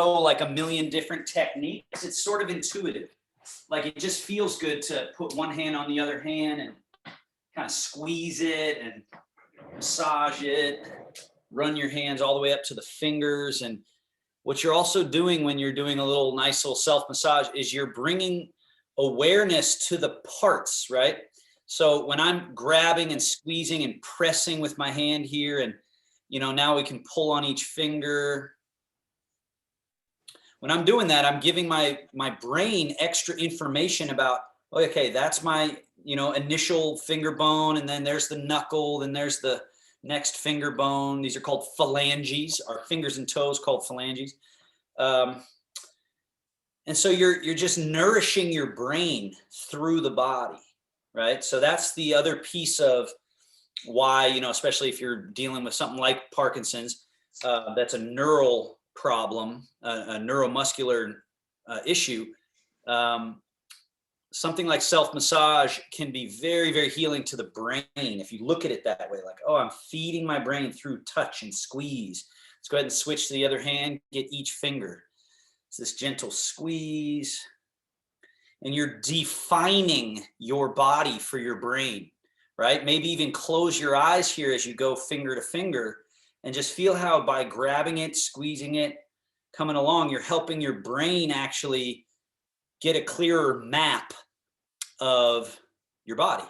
like a million different techniques. It's sort of intuitive. Like it just feels good to put one hand on the other hand and kind of squeeze it and massage it, run your hands all the way up to the fingers. And what you're also doing when you're doing a little nice little self massage is you're bringing awareness to the parts, right? So when I'm grabbing and squeezing and pressing with my hand here, and now we can pull on each finger. When I'm doing that, I'm giving my brain extra information about, okay, that's my initial finger bone, and then there's the knuckle, then there's the next finger bone. These are called phalanges, our fingers and toes called phalanges. And so you're just nourishing your brain through the body, right? So that's the other piece of why, especially if you're dealing with something like Parkinson's, that's a neural problem, a neuromuscular issue. Something like self-massage can be very, very healing to the brain if you look at it that way. Like, oh, I'm feeding my brain through touch and squeeze. Let's go ahead and switch to the other hand, get each finger. It's this gentle squeeze. And you're defining your body for your brain, right? Maybe even close your eyes here as you go finger to finger and just feel how by grabbing it, squeezing it, coming along, you're helping your brain actually get a clearer map of your body,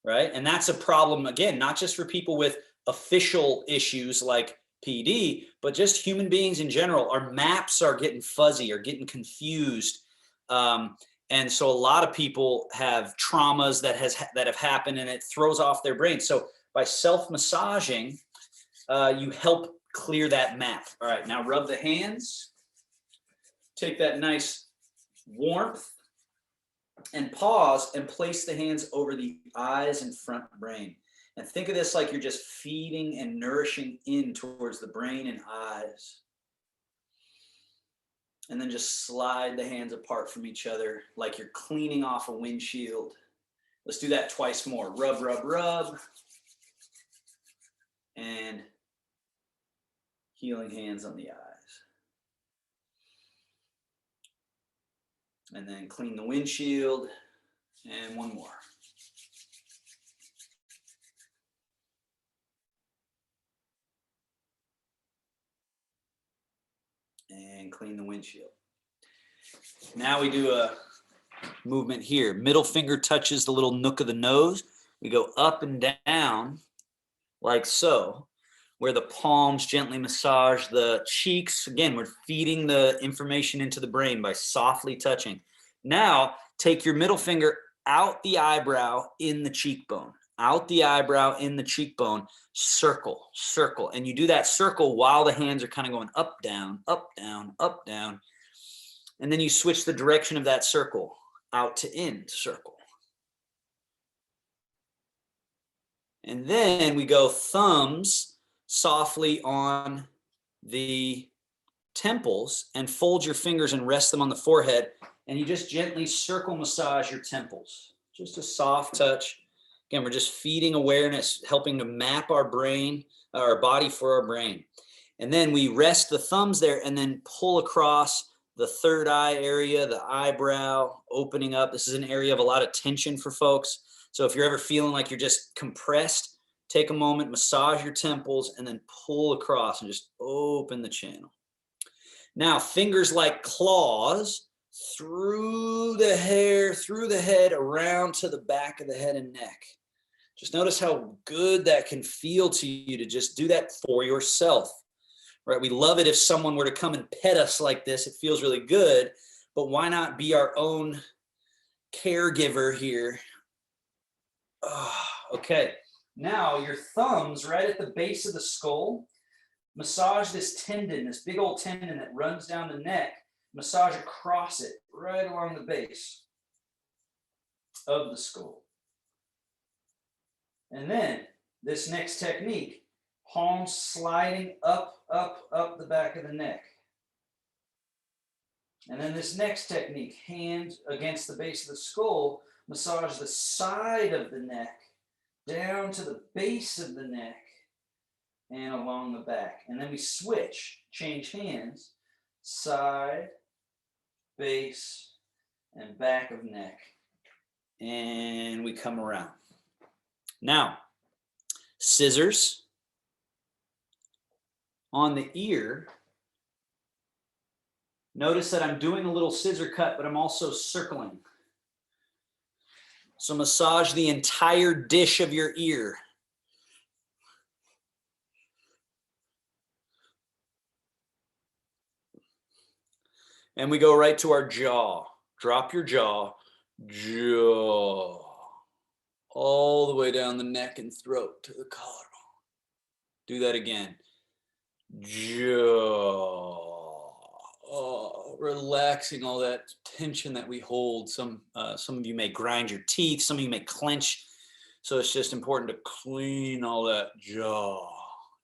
right? And that's a problem, again, not just for people with official issues like PD, but just human beings in general. Our maps are getting fuzzy, are getting confused. And so a lot of people have traumas that have happened, and it throws off their brain. So by self-massaging, you help clear that map. All right, now rub the hands. Take that nice warmth and pause and place the hands over the eyes and front brain. And think of this like you're just feeding and nourishing in towards the brain and eyes. And then just slide the hands apart from each other like you're cleaning off a windshield. Let's do that twice more. Rub, rub, rub. And healing hands on the eyes. And then clean the windshield. And one more. And clean the windshield. Now we do a movement here. Middle finger touches the little nook of the nose. We go up and down like so, where the palms gently massage the cheeks. Again, we're feeding the information into the brain by softly touching. Now, take your middle finger out the eyebrow in the cheekbone. Out the eyebrow in the cheekbone, circle, circle. And you do that circle while the hands are kind of going up, down, up, down, up, down. And then you switch the direction of that circle, out to in, circle. And then we go thumbs softly on the temples and fold your fingers and rest them on the forehead. And you just gently circle massage your temples. Just a soft touch. Again, we're just feeding awareness, helping to map our brain, our body for our brain. And then we rest the thumbs there and then pull across the third eye area, the eyebrow, opening up. This is an area of a lot of tension for folks. So if you're ever feeling like you're just compressed, take a moment, massage your temples, and then pull across and just open the channel. Now, fingers like claws through the hair, through the head, around to the back of the head and neck. Just notice how good that can feel to you to just do that for yourself, right? We love it if someone were to come and pet us like this. It feels really good, but why not be our own caregiver here? Oh, okay, now your thumbs right at the base of the skull. Massage this tendon, this big old tendon that runs down the neck. Massage across it, right along the base of the skull. And then this next technique, palms sliding up, up, up the back of the neck. And then this next technique, hands against the base of the skull, massage the side of the neck, down to the base of the neck, and along the back. And then we switch, change hands. side, base, and back of neck. And we come around. Now, scissors on the ear. Notice that I'm doing a little scissor cut, but I'm also circling. So massage the entire dish of your ear. And we go right to our jaw. Drop your jaw. Jaw. All the way down the neck and throat to the collarbone. Do that again. Jaw. Oh, relaxing all that tension that we hold. Some of you may grind your teeth. Some of you may clench. So it's just important to clean all that jaw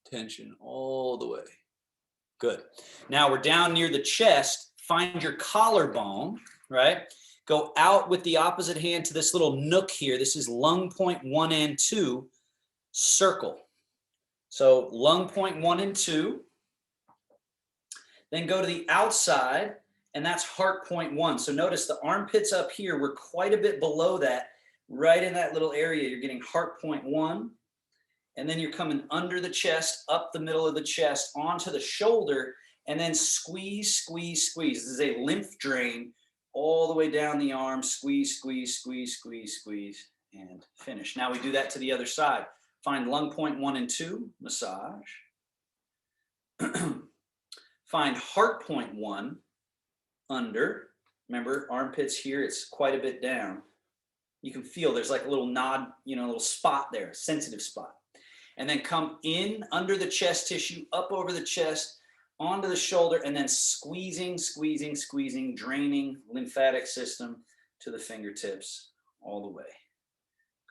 tension all the way. Good. Now we're down near the chest. Find your collarbone, right? Go out with the opposite hand to this little nook here. This is lung point 1 and 2. Circle. So lung point 1 and 2. Then go to the outside, and that's heart point 1. So notice the armpits up here, we're quite a bit below that. Right in that little area, you're getting heart point 1. And then you're coming under the chest, up the middle of the chest, onto the shoulder, and then squeeze, squeeze, squeeze. This is a lymph drain all the way down the arm. Squeeze, squeeze, squeeze, squeeze, squeeze, and finish. Now we do that to the other side. Find lung point 1 and 2, massage. Find heart point 1, under. Remember, armpits here, it's quite a bit down. You can feel there's like a little nod, a little spot there, sensitive spot. And then come in under the chest tissue, up over the chest, onto the shoulder, and then squeezing, squeezing, squeezing, draining lymphatic system to the fingertips all the way.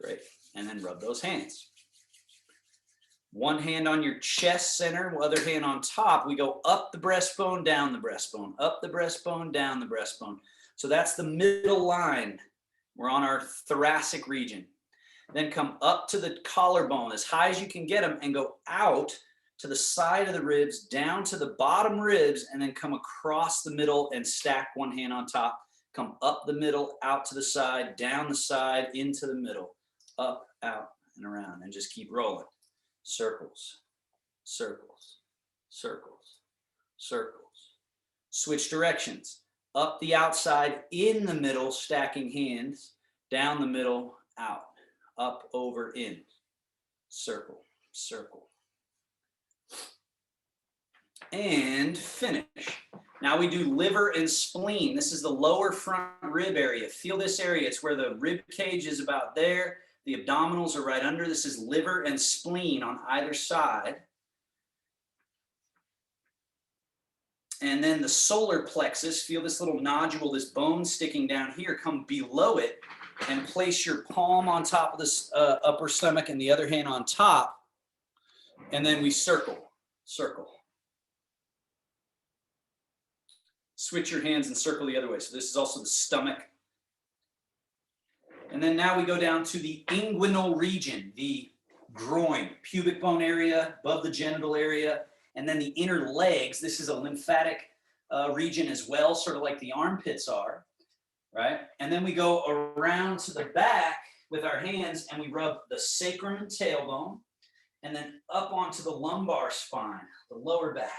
Great. And then rub those hands. One hand on your chest center, other hand on top. We go up the breastbone, down the breastbone, up the breastbone, down the breastbone. So that's the middle line. We're on our thoracic region. Then come up to the collarbone as high as you can get them and go out to the side of the ribs, down to the bottom ribs, and then come across the middle and stack one hand on top. Come up the middle, out to the side, down the side, into the middle, up, out, and around, and just keep rolling. Circles, circles, circles, circles. Switch directions. Up the outside, in the middle, stacking hands, down the middle, out, up, over, in. Circle, circle. And finish. Now we do liver and spleen. This is the lower front rib area. Feel this area. It's where the rib cage is about there. The abdominals are right under. This is liver and spleen on either side. And then the solar plexus, feel this little nodule, this bone sticking down here. Come below it and place your palm on top of this upper stomach and the other hand on top. And then we circle, circle. Switch your hands and circle the other way. So this is also the stomach. And then now we go down to the inguinal region, the groin, pubic bone area, above the genital area, and then the inner legs. This is a lymphatic region as well, sort of like the armpits are, right? And then we go around to the back with our hands and we rub the sacrum and tailbone, and then up onto the lumbar spine, the lower back.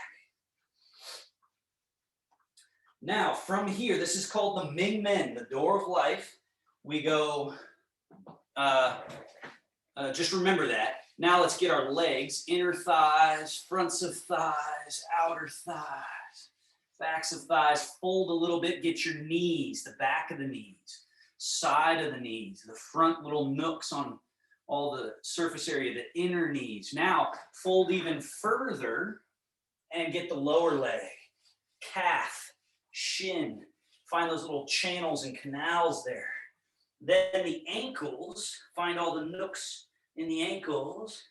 Now, from here, this is called the Ming Men, the door of life. We go, just remember that. Now let's get our legs, inner thighs, fronts of thighs, outer thighs, backs of thighs. Fold a little bit, get your knees, the back of the knees, side of the knees, the front little nooks on all the surface area, the inner knees. Now fold even further and get the lower leg, calf, shin. Find those little channels and canals there. Then the ankles, find all the nooks in the ankles.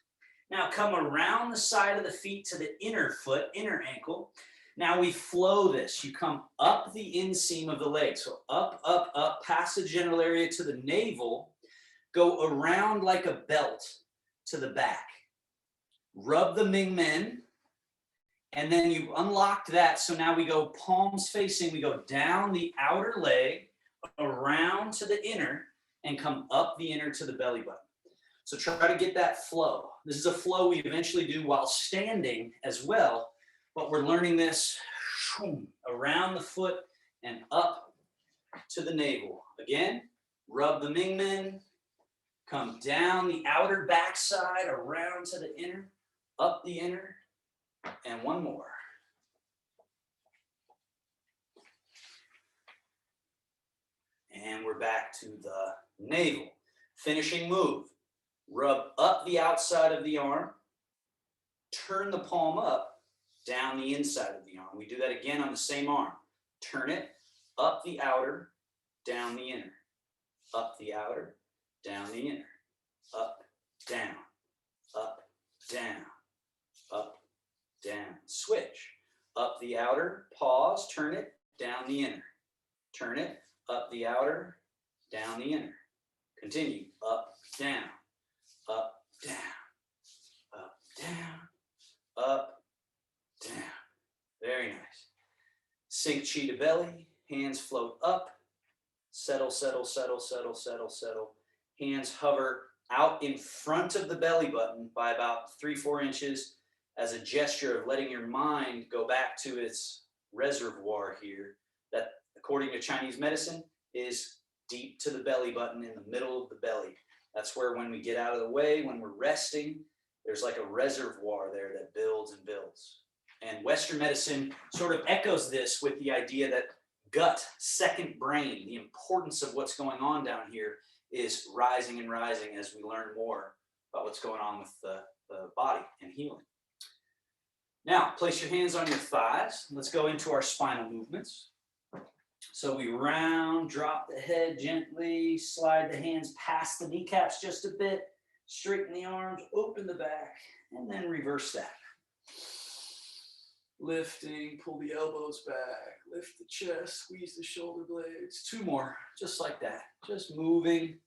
Now come around the side of the feet to the inner foot, inner ankle. Now we flow this. You come up the inseam of the leg. So up, up, up, past the genital area to the navel. Go around like a belt to the back. Rub the Ming Men. And then you unlocked that. So now we go palms facing, we go down the outer leg, around to the inner, and come up the inner to the belly button. So try to get that flow. This is a flow we eventually do while standing as well, but we're learning this around the foot and up to the navel. Again, rub the Mingmen, come down the outer backside, around to the inner, up the inner, and one more. And we're back to the navel. Finishing move. Rub up the outside of the arm, turn the palm up, down the inside of the arm. We do that again on the same arm. Turn it, up the outer, down the inner. Up the outer, down the inner. Up, down, up, down, up, down. Switch. Up the outer, pause, turn it, down the inner. Turn it, up the outer, down the inner. Continue, up, down. Up, down, up, down, up, down. Very nice. Sink chi to belly, hands float up, settle, settle, settle, settle, settle, settle. Hands hover out in front of the belly button by about 3-4 inches as a gesture of letting your mind go back to its reservoir here that, according to Chinese medicine, is deep to the belly button in the middle of the belly. That's where when we get out of the way, when we're resting, there's like a reservoir there that builds and builds. And Western medicine sort of echoes this with the idea that gut, second brain, the importance of what's going on down here is rising and rising as we learn more about what's going on with the body and healing. Now, place your hands on your thighs. Let's go into our spinal movements. So we round, drop the head gently, slide the hands past the kneecaps just a bit, straighten the arms, open the back, and then reverse that. Lifting, pull the elbows back, lift the chest, squeeze the shoulder blades. 2 more, just like that. Just moving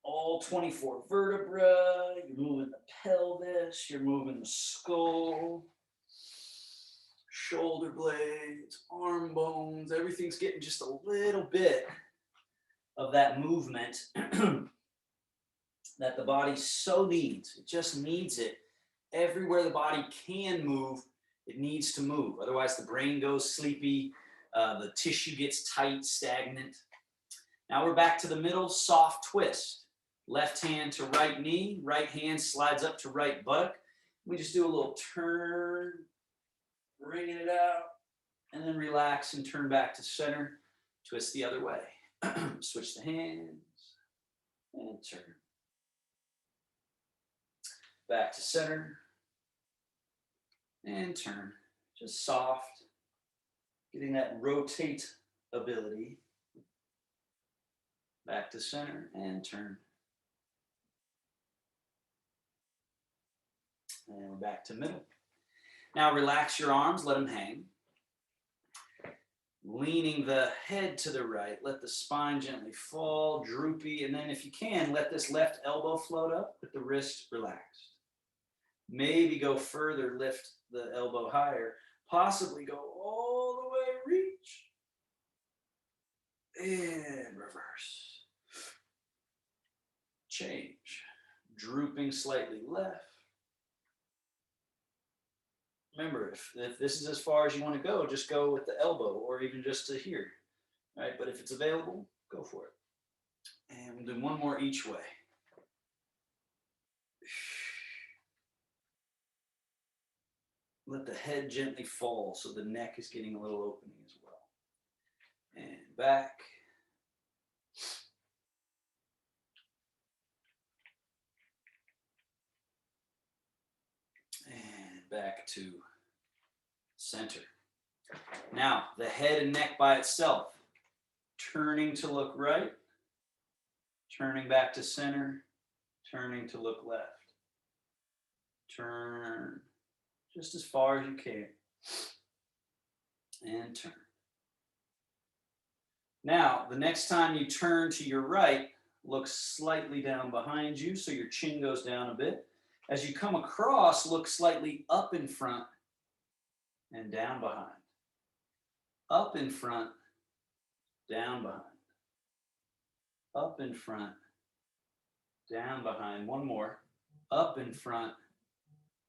all 24 vertebrae. You're moving the pelvis, you're moving the skull, shoulder blades, arm bones. Everything's getting just a little bit of that movement that the body so needs. It just needs it. Everywhere the body can move, it needs to move. Otherwise, the brain goes sleepy. The tissue gets tight, stagnant. Now we're back to the middle, soft twist. Left hand to right knee, right hand slides up to right buttock. We just do a little turn, bringing it out, and then relax and turn back to center. Twist the other way. Switch the hands and turn. Back to center and turn. Just soft, getting that rotate ability. Back to center and turn. And we're back to middle. Now relax your arms, let them hang. Leaning the head to the right, let the spine gently fall, droopy, and then if you can, let this left elbow float up with the wrist relaxed. Maybe go further, lift the elbow higher, possibly go all the way, reach, and reverse. Change, drooping slightly left. Remember, if this is as far as you want to go, just go with the elbow or even just to here, right? But if it's available, go for it. And we'll do one more each way. Let the head gently fall so the neck is getting a little opening as well. And back. And back to center. Now, the head and neck by itself. Turning to look right. Turning back to center. Turning to look left. Turn just as far as you can. And turn. Now, the next time you turn to your right, look slightly down behind you so your chin goes down a bit. As you come across, look slightly up in front and down behind. Up in front, down behind. Up in front, down behind. One more. Up in front,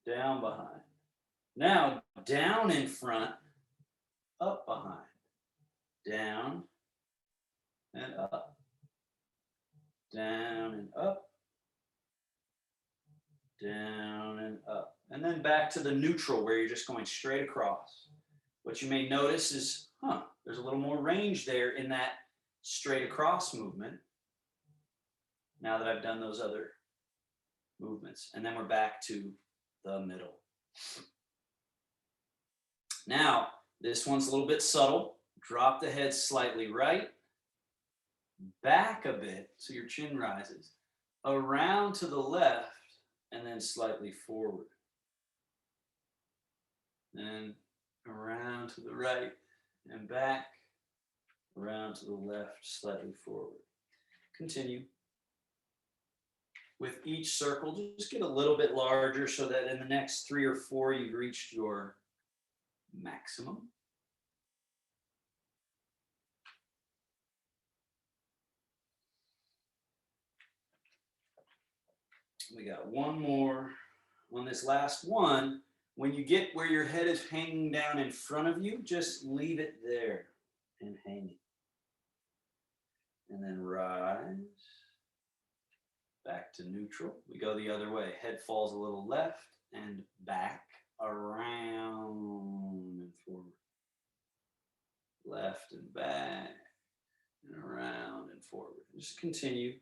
down behind. Now, down in front, up behind. Down and up. Down and up. Down and up. And then back to the neutral where you're just going straight across. What you may notice is, there's a little more range there in that straight across movement. Now that I've done those other movements. And then we're back to the middle. Now, this one's a little bit subtle. Drop the head slightly right. Back a bit so your chin rises. Around to the left and then slightly forward. Then around to the right and back. Around to the left, slightly forward. Continue. With each circle, just get a little bit larger so that in the next 3 or 4, you've reached your maximum. We got one more on this last one. When you get where your head is hanging down in front of you, just leave it there and hang it. And then rise. Back to neutral. We go the other way. Head falls a little left and back, around and forward. Left and back and around and forward. Just continue.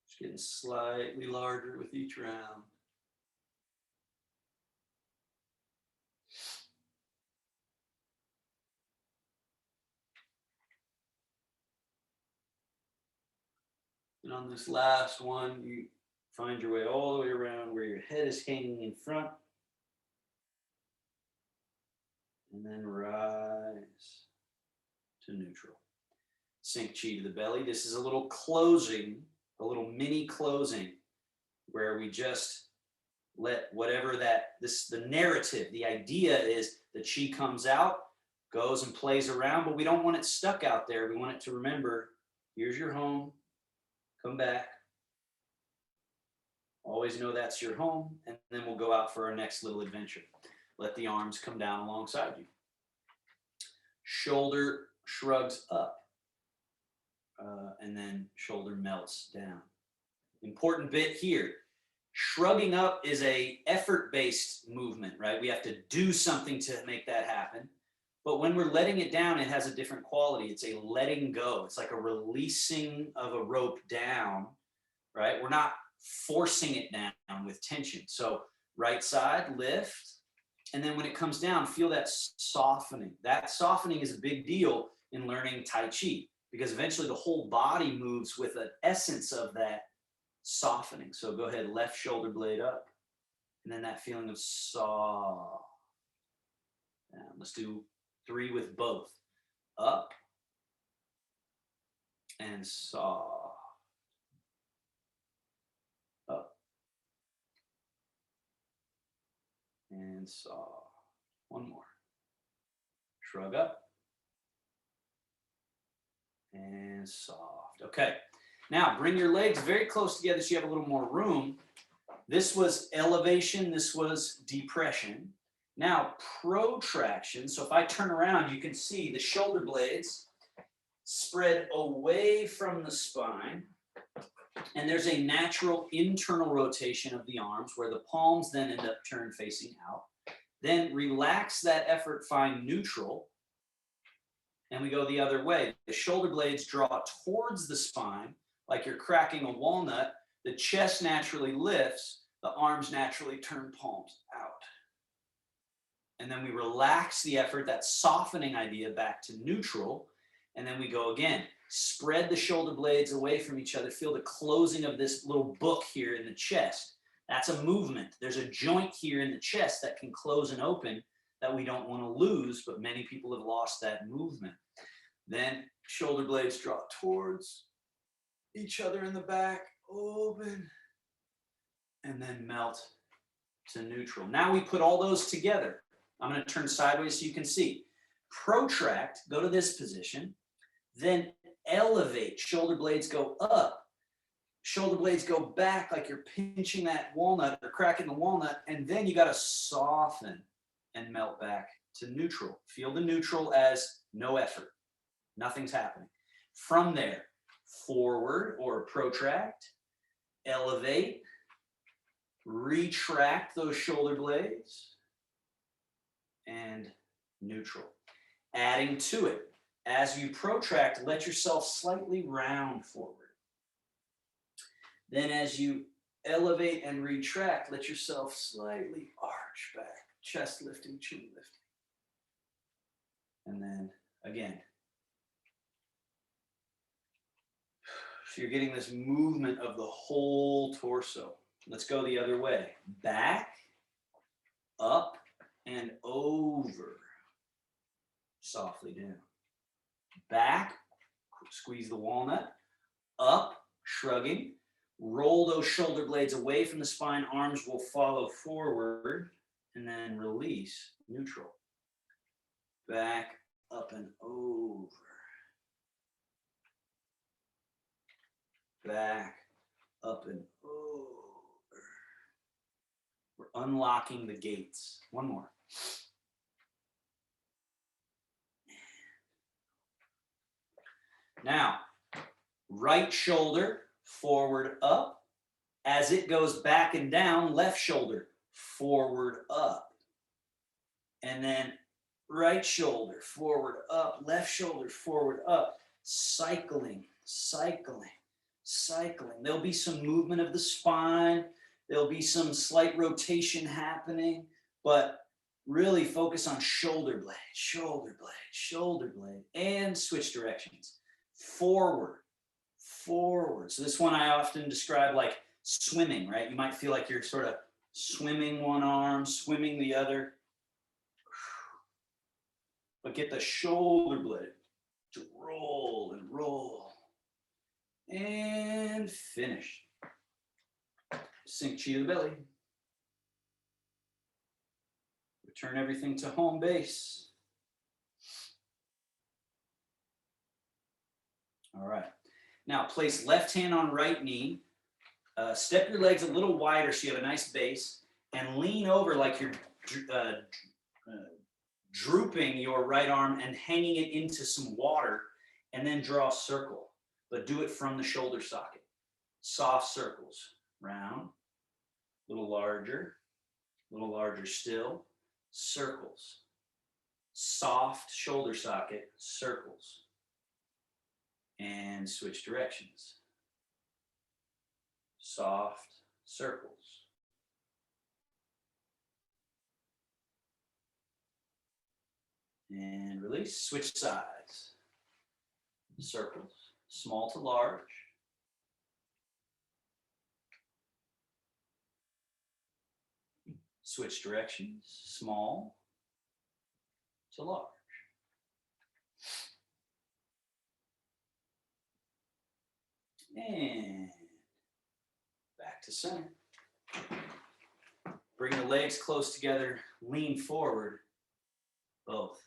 Just getting slightly larger with each round. And on this last one, you find your way all the way around where your head is hanging in front. And then rise to neutral. Sink chi to the belly. This is a little closing, a little mini closing, where we just let whatever the narrative, the idea is the chi comes out, goes and plays around, but we don't want it stuck out there. We want it to remember, here's your home. Come back. Always know that's your home, and then we'll go out for our next little adventure. Let the arms come down alongside you. Shoulder shrugs up, and then shoulder melts down. Important bit here. Shrugging up is a effort-based movement, right? We have to do something to make that happen. But when we're letting it down, it has a different quality. It's a letting go. It's like a releasing of a rope down, right? We're not forcing it down with tension. So right side, lift. And then when it comes down, feel that softening. That softening is a big deal in learning Tai Chi because eventually the whole body moves with an essence of that softening. So go ahead, left shoulder blade up. And then that feeling of soft. Now let's do 3 with both. Up and soft. Up and soft. One more. Shrug up and soft. Okay. Now bring your legs very close together so you have a little more room. This was elevation. This was depression. Now, protraction. So if I turn around, you can see the shoulder blades spread away from the spine. And there's a natural internal rotation of the arms where the palms then end up turned facing out. Then relax that effort, find neutral. And we go the other way. The shoulder blades draw towards the spine like you're cracking a walnut. The chest naturally lifts. The arms naturally turn palms out. And then we relax the effort, that softening idea, back to neutral. And then we go again. Spread the shoulder blades away from each other. Feel the closing of this little book here in the chest. That's a movement. There's a joint here in the chest that can close and open that we don't want to lose, but many people have lost that movement. Then shoulder blades draw towards each other in the back, open, and then melt to neutral. Now we put all those together. I'm going to turn sideways so you can see. Protract, go to this position, then elevate, shoulder blades go up, shoulder blades go back like you're pinching that walnut or cracking the walnut, and then you got to soften and melt back to neutral. Feel the neutral as no effort. Nothing's happening. From there, forward or protract, elevate, retract those shoulder blades, and neutral. Adding to it, as you protract, let yourself slightly round forward. Then as you elevate and retract, let yourself slightly arch back, chest lifting, chin lifting. And then again. So you're getting this movement of the whole torso. Let's go the other way. Back, up, and over. Softly down. Back, squeeze the walnut. Up, shrugging. Roll those shoulder blades away from the spine. Arms will follow forward. And then release, neutral. Back, up, and over. Back, up, and over. We're unlocking the gates. One more. Now, right shoulder, forward, up. As it goes back and down, left shoulder, forward, up. And then right shoulder, forward, up. Left shoulder, forward, up. Cycling, cycling, cycling. There'll be some movement of the spine. There'll be some slight rotation happening, but really focus on shoulder blade, shoulder blade, shoulder blade, and switch directions. Forward, forward. So this one I often describe like swimming, right? You might feel like you're sort of swimming one arm, swimming the other. But get the shoulder blade to roll and roll. And finish. Sink chi to the belly. Return everything to home base. All right. Now place left hand on right knee. Step your legs a little wider so you have a nice base. And lean over like you're drooping your right arm and hanging it into some water. And then draw a circle. But do it from the shoulder socket. Soft circles. Round. A little larger still. Circles. Soft shoulder socket. Circles. And switch directions. Soft circles. And release. Switch sides. Circles. Small to large. Switch directions. Small to large. And back to center. Bring the legs close together, lean forward, both.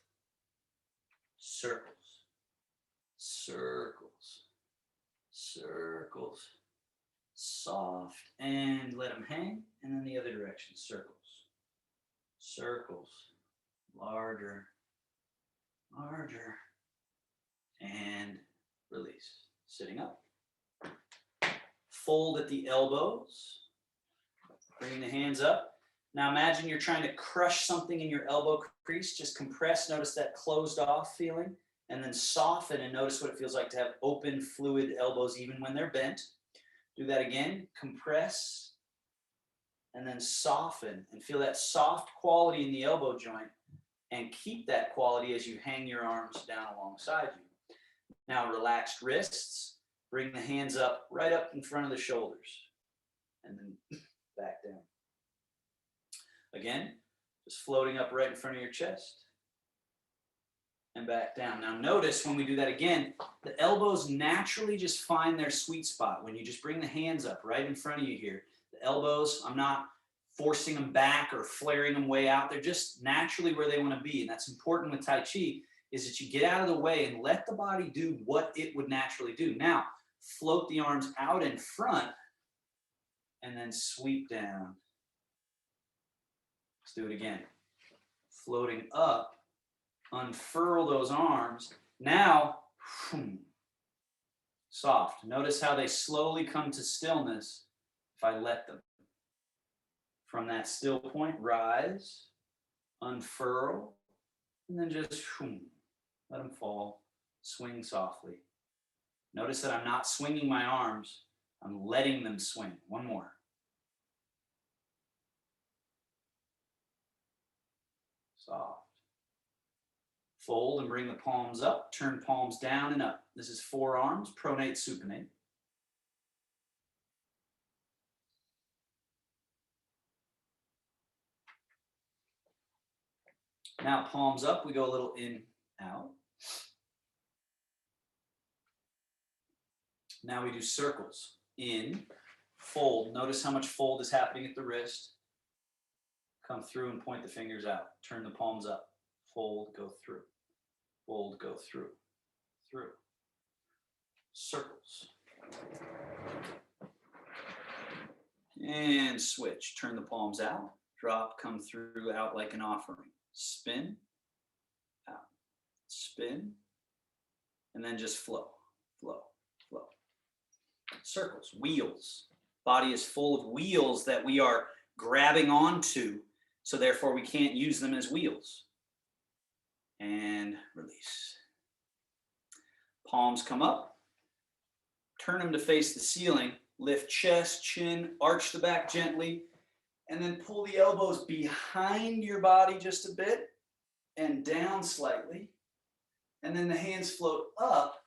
Circles, circles, circles, soft, and let them hang, and then the other direction, circles, circles, larger, larger, and release. Sitting up. Fold at the elbows. Bring the hands up. Now imagine you're trying to crush something in your elbow crease. Just compress. Notice that closed off feeling. And then soften and notice what it feels like to have open, fluid elbows even when they're bent. Do that again. Compress. And then soften. And feel that soft quality in the elbow joint. And keep that quality as you hang your arms down alongside you. Now relaxed wrists. Bring the hands up, right up in front of the shoulders. And then back down. Again, just floating up right in front of your chest. And back down. Now notice when we do that again, the elbows naturally just find their sweet spot. When you just bring the hands up right in front of you here. The elbows, I'm not forcing them back or flaring them way out. They're just naturally where they want to be. And that's important with Tai Chi, is that you get out of the way and let the body do what it would naturally do. Now, float the arms out in front and then sweep down. Let's do it again. Floating up, unfurl those arms. Now, soft. Notice how they slowly come to stillness if I let them. From that still point, rise, unfurl, and then just let them fall. Swing softly. Notice that I'm not swinging my arms. I'm letting them swing. One more. Soft. Fold and bring the palms up. Turn palms down and up. This is forearms, pronate, supinate. Now palms up, we go a little in, out. Now we do circles. In, fold. Notice how much fold is happening at the wrist. Come through and point the fingers out. Turn the palms up. Fold, go through. Fold, go through. Through. Circles. And switch. Turn the palms out. Drop, come through, out like an offering. Spin, out. Spin, and then just flow, flow, flow. Circles, wheels. Body is full of wheels that we are grabbing onto, so therefore we can't use them as wheels. And release. Palms come up. Turn them to face the ceiling. Lift chest, chin, arch the back gently, and then pull the elbows behind your body just a bit and down slightly. And then the hands float up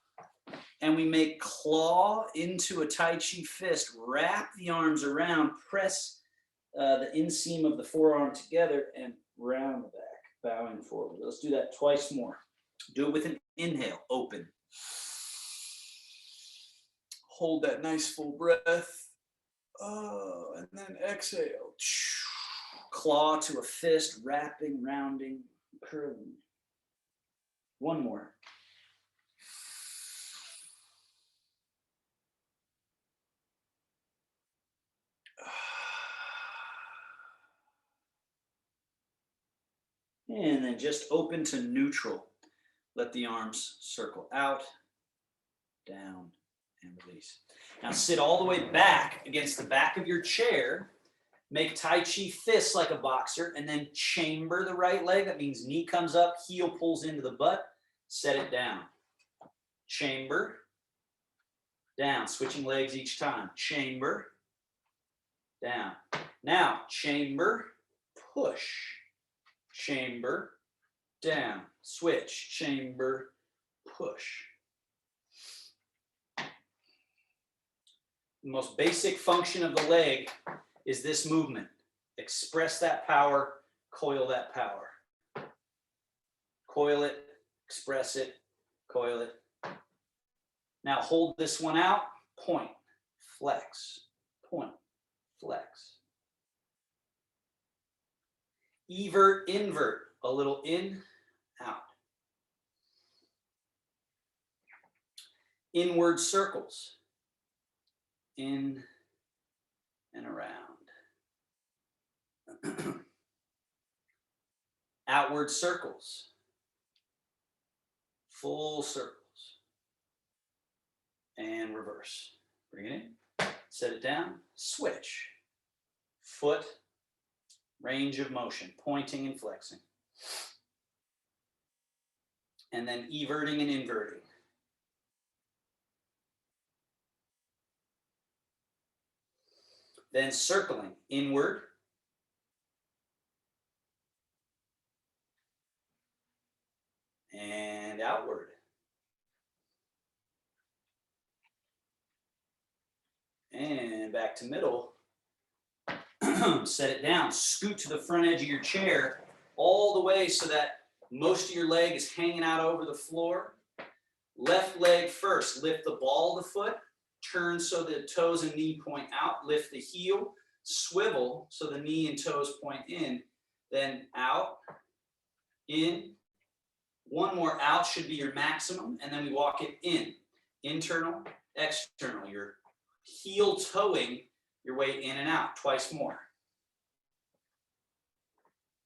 and we make claw into a Tai Chi fist. Wrap the arms around, press the inseam of the forearm together and round the back, bowing forward. Let's do that twice more. Do it with an inhale, open. Hold that nice full breath. Oh, and then exhale. Claw to a fist, wrapping, rounding, curving. One more. And then just open to neutral. Let the arms circle out, down, and release. Now sit all the way back against the back of your chair. Make Tai Chi fists like a boxer, and then chamber the right leg. That means knee comes up, heel pulls into the butt. Set it down. Chamber, down. Switching legs each time. Chamber, down. Now, chamber, push. Chamber, down. Switch. Chamber, push. The most basic function of the leg is this movement. Express that power, coil that power. Coil it, express it, coil it. Now hold this one out, point, flex, point, flex. Evert, invert, a little in, out. Inward circles, in and around. Outward circles, full circles, and reverse. Bring it in, set it down, switch. Foot, range of motion, pointing and flexing. And then everting and inverting. Then circling inward, and outward. And back to middle. Set it down. Scoot to the front edge of your chair all the way so that most of your leg is hanging out over the floor. Left leg first. Lift the ball of the foot. Turn so the toes and knee point out. Lift the heel. swivel so the knee and toes point in, then out, in. One more out should be your maximum, and then we walk it in. Internal, external. You're heel toeing your way in and out, twice more.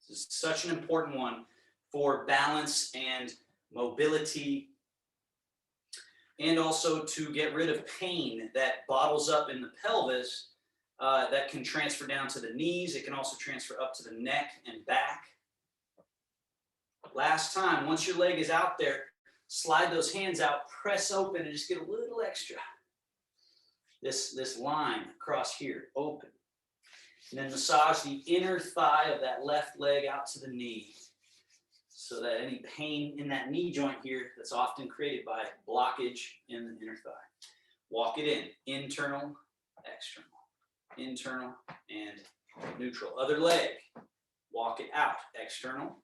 This is such an important one for balance and mobility, and also to get rid of pain that bottles up in the pelvis that can transfer down to the knees. It can also transfer up to the neck and back. Last time, once your leg is out there, slide those hands out, press open, and just get a little extra. This line across here, open. And then massage the inner thigh of that left leg out to the knee, so that any pain in that knee joint here that's often created by blockage in the inner thigh. Walk it in, internal, external, internal, and neutral. Other leg, walk it out, external,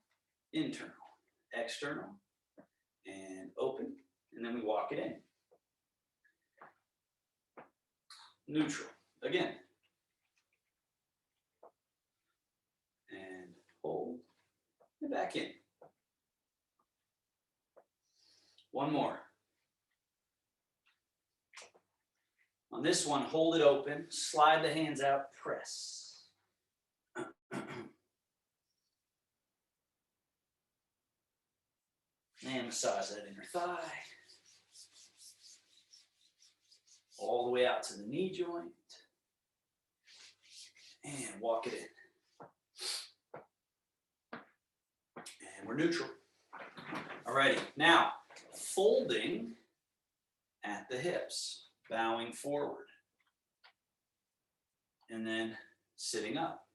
internal, external, and open, and then we walk it in. Neutral, again. And hold, and back in. One more. On this one, hold it open, slide the hands out, press. And massage that inner thigh. All the way out to the knee joint. And walk it in. And we're neutral. Alrighty, now folding at the hips, bowing forward. And then sitting up.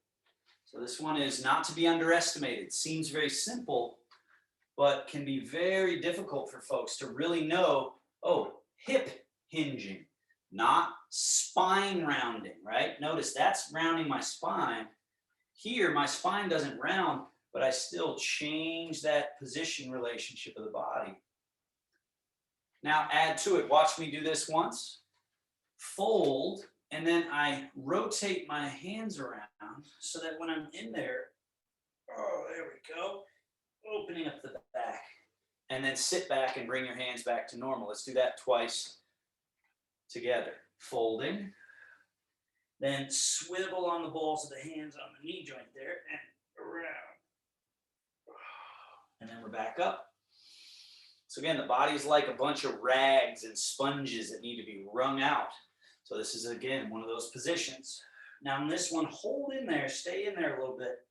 So this one is not to be underestimated. Seems very simple, but can be very difficult for folks to really know, oh, hip hinging, not spine rounding, right? Notice that's rounding my spine. Here, my spine doesn't round, but I still change that position relationship of the body. Now add to it, watch me do this once. Fold, and then I rotate my hands around so that when I'm in there, oh, there we go. Opening up the back, and then sit back and bring your hands back to normal. Let's do that twice together. Folding, then swivel on the balls of the hands on the knee joint there and around. And then we're back up. So again, the body's like a bunch of rags and sponges that need to be wrung out. So this is, again, one of those positions. Now in this one, hold in there, stay in there a little bit.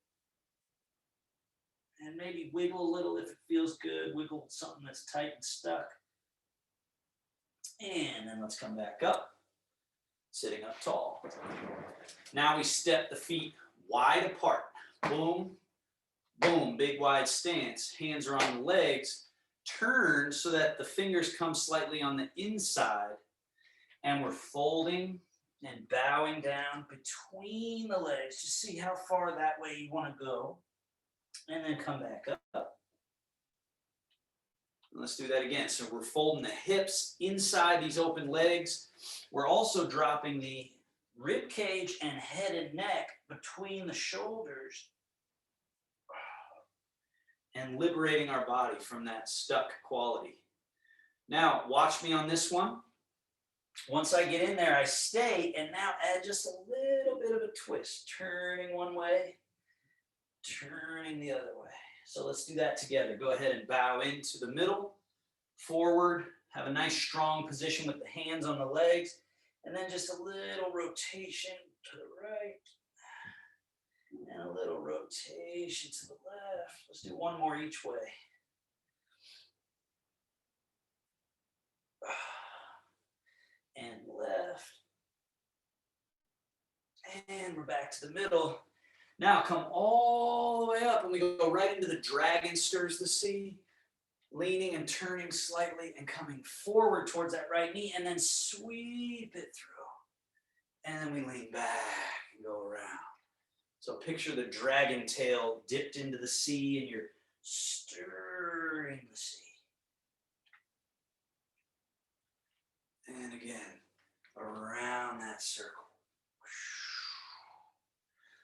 And maybe wiggle a little if it feels good. Wiggle something that's tight and stuck. And then let's come back up, sitting up tall. Now we step the feet wide apart. Boom, boom, big wide stance. Hands are on the legs. Turn so that the fingers come slightly on the inside. And we're folding and bowing down between the legs. Just see how far that way you want to go. And then come back up. Let's do that again. So we're folding the hips inside these open legs. We're also dropping the rib cage and head and neck between the shoulders and liberating our body from that stuck quality. Now, watch me on this one. Once I get in there, I stay, and now add just a little bit of a twist, turning one way, turning the other way. So let's do that together. Go ahead and bow into the middle, forward, have a nice strong position with the hands on the legs, and then just a little rotation to the right, and a little rotation to the left. Let's do one more each way. And left. And we're back to the middle. Now come all the way up, and we go right into the dragon stirs the sea, leaning and turning slightly and coming forward towards that right knee, and then sweep it through. And then we lean back and go around. So picture the dragon tail dipped into the sea, and you're stirring the sea. And again, around that circle.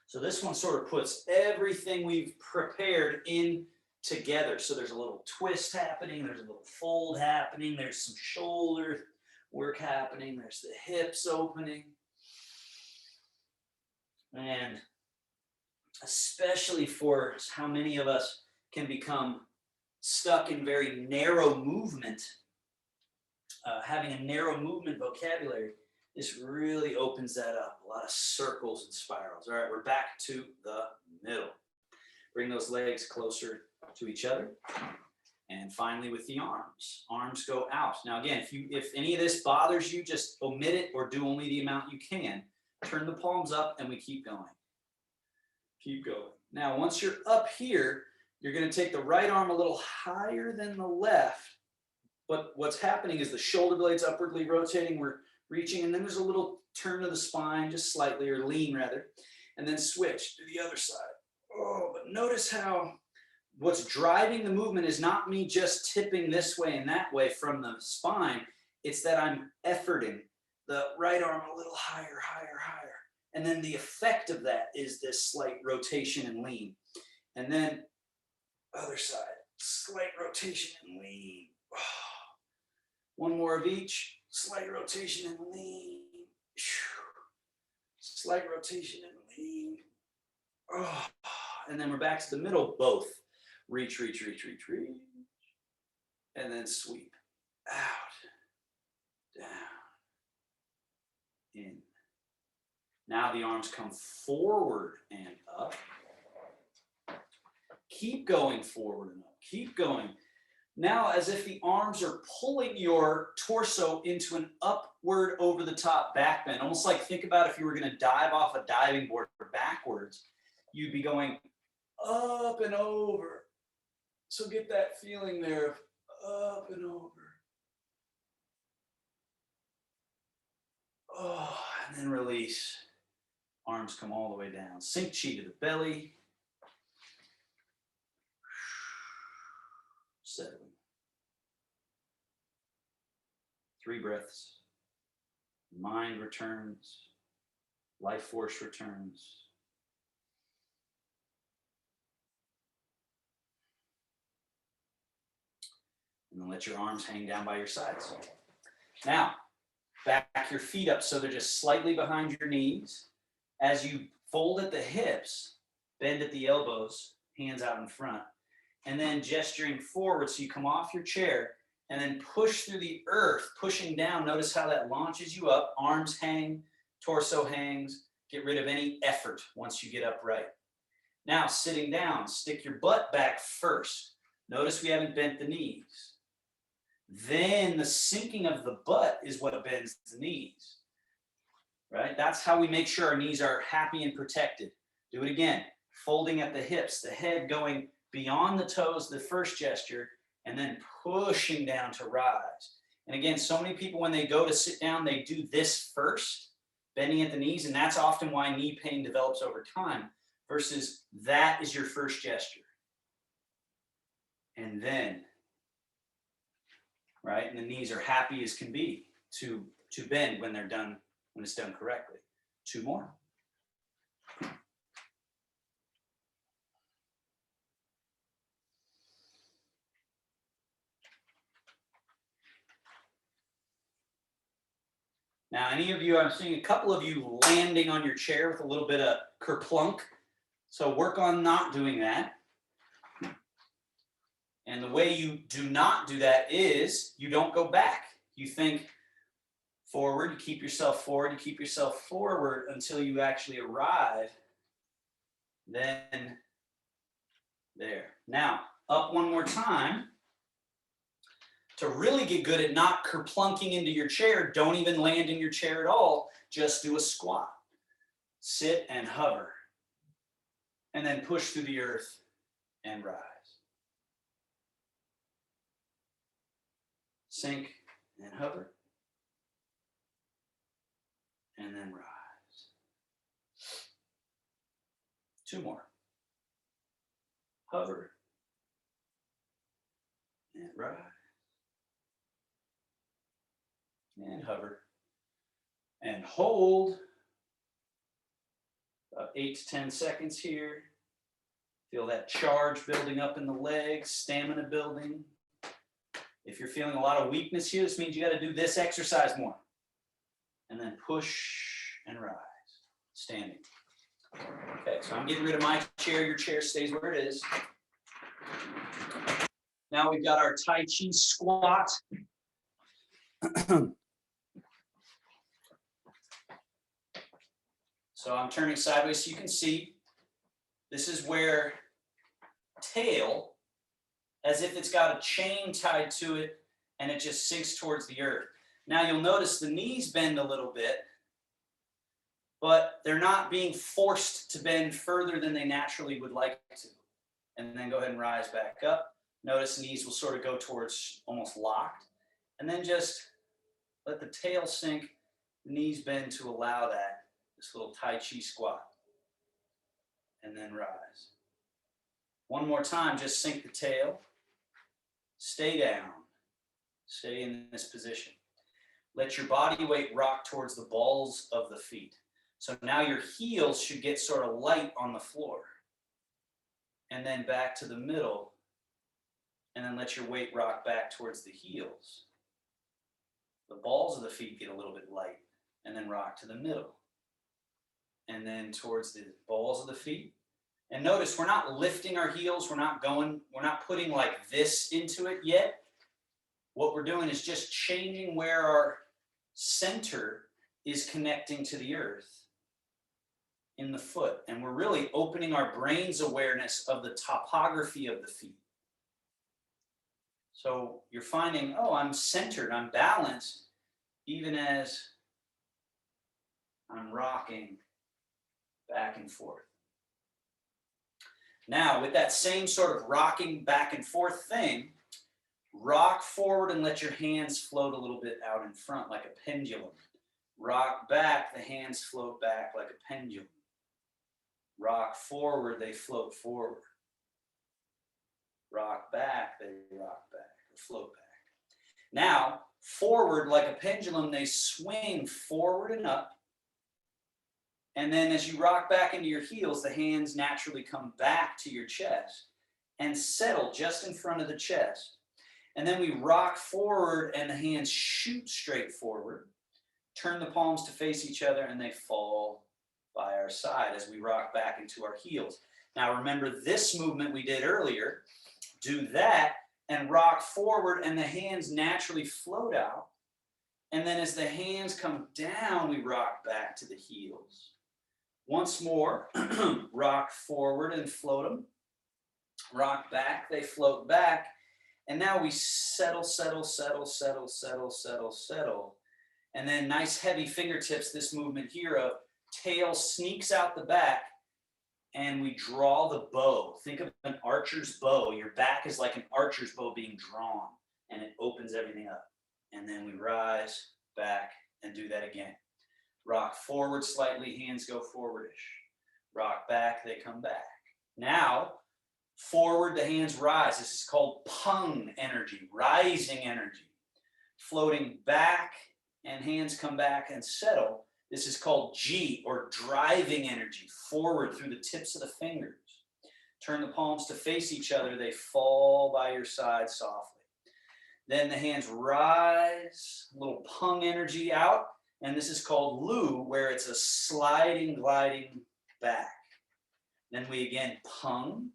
So this one sort of puts everything we've prepared in together. So there's a little twist happening, there's a little fold happening, there's some shoulder work happening, there's the hips opening. And especially for how many of us can become stuck in very narrow movement, having a narrow movement vocabulary, this really opens that up. A lot of circles and spirals. All right, we're back to the middle. Bring those legs closer to each other. And finally with the arms. Arms go out. Now again, if any of this bothers you, just omit it or do only the amount you can. Turn the palms up and we keep going. Keep going. Now once you're up here, you're going to take the right arm a little higher than the left. But what's happening is the shoulder blades upwardly rotating. We're reaching, and then there's a little turn of the spine, just slightly, or lean rather, and then switch to the other side. Oh, but notice how what's driving the movement is not me just tipping this way and that way from the spine. It's that I'm efforting the right arm a little higher, higher, higher. And then the effect of that is this slight rotation and lean. And then other side, slight rotation and lean. Oh. One more of each, slight rotation and lean. Slight rotation and lean. Oh. And then we're back to the middle, both. Reach, reach, reach, reach, reach. And then sweep. Out. Down. In. Now the arms come forward and up. Keep going forward and up. Keep going. Now, as if the arms are pulling your torso into an upward over the top back bend, almost like think about if you were going to dive off a diving board backwards, you'd be going up and over. So get that feeling there of up and over. Oh, and then release. Arms come all the way down. Sink chi to the belly. Settling. 3 breaths. Mind returns. Life force returns. And then let your arms hang down by your sides. Now, back your feet up so they're just slightly behind your knees. As you fold at the hips, bend at the elbows, hands out in front, and then gesturing forward so you come off your chair and then push through the earth, pushing down. Notice how that launches you up. Arms hang, torso hangs. Get rid of any effort once you get upright. Now, sitting down, stick your butt back first. Notice we haven't bent the knees. Then the sinking of the butt is what bends the knees. Right? That's how we make sure our knees are happy and protected. Do it again. Folding at the hips, the head going beyond the toes, the first gesture, and then pushing down to rise. And again, so many people, when they go to sit down, they do this first, bending at the knees, and that's often why knee pain develops over time, versus that is your first gesture. And then, right, and the knees are happy as can be to bend when they're done, when it's done correctly. 2 more. Now, any of you, I'm seeing a couple of you landing on your chair with a little bit of kerplunk. So work on not doing that. And the way you do not do that is you don't go back. You think forward, you keep yourself forward, you keep yourself forward until you actually arrive. Then there. Now, up one more time. To really get good at not kerplunking into your chair, don't even land in your chair at all. Just do a squat. Sit and hover. And then push through the earth and rise. Sink and hover. And then rise. 2 more. Hover. And rise. And hover. And hold. About 8 to 10 seconds here. Feel that charge building up in the legs, stamina building. If you're feeling a lot of weakness here, this means you got to do this exercise more. And then push and rise, standing. Okay, so I'm getting rid of my chair. Your chair stays where it is. Now we've got our Tai Chi squat. So I'm turning sideways so you can see. This is where tail, as if it's got a chain tied to it, and it just sinks towards the earth. Now you'll notice the knees bend a little bit, but they're not being forced to bend further than they naturally would like to. And then go ahead and rise back up. Notice knees will sort of go towards almost locked. And then just let the tail sink, the knees bend to allow that, this little Tai Chi squat. And then rise. One more time, just sink the tail. Stay down. Stay in this position. Let your body weight rock towards the balls of the feet. So now your heels should get sort of light on the floor. And then back to the middle. And then let your weight rock back towards the heels. The balls of the feet get a little bit light. And then rock to the middle. And then towards the balls of the feet. And notice we're not lifting our heels. We're not putting like this into it yet. What we're doing is just changing where our center is connecting to the earth in the foot. And we're really opening our brain's awareness of the topography of the feet. So you're finding, oh, I'm centered, I'm balanced, even as I'm rocking back and forth. Now, with that same sort of rocking back and forth thing, rock forward and let your hands float a little bit out in front like a pendulum. Rock back, the hands float back like a pendulum. Rock forward, they float forward. Rock back, they rock back or float back. Now, forward like a pendulum, they swing forward and up. And then as you rock back into your heels, the hands naturally come back to your chest and settle just in front of the chest. And then we rock forward and the hands shoot straight forward. Turn the palms to face each other and they fall by our side as we rock back into our heels. Now remember this movement we did earlier. Do that and rock forward and the hands naturally float out. And then as the hands come down, we rock back to the heels. Once more, rock forward and float them. Rock back, they float back. And now we settle, settle, settle, settle, settle, settle, settle. And then nice heavy fingertips, this movement here of tail sneaks out the back and we draw the bow. Think of an archer's bow. Your back is like an archer's bow being drawn and it opens everything up. And then we rise back and do that again. Rock forward slightly, hands go forwardish. Rock back, they come back. Now, forward, the hands rise. This is called pung energy, rising energy. Floating back and hands come back and settle. This is called G or driving energy, forward through the tips of the fingers. Turn the palms to face each other. They fall by your side softly. Then the hands rise, a little pung energy out. And this is called Lu, where it's a sliding, gliding back. Then we again pung,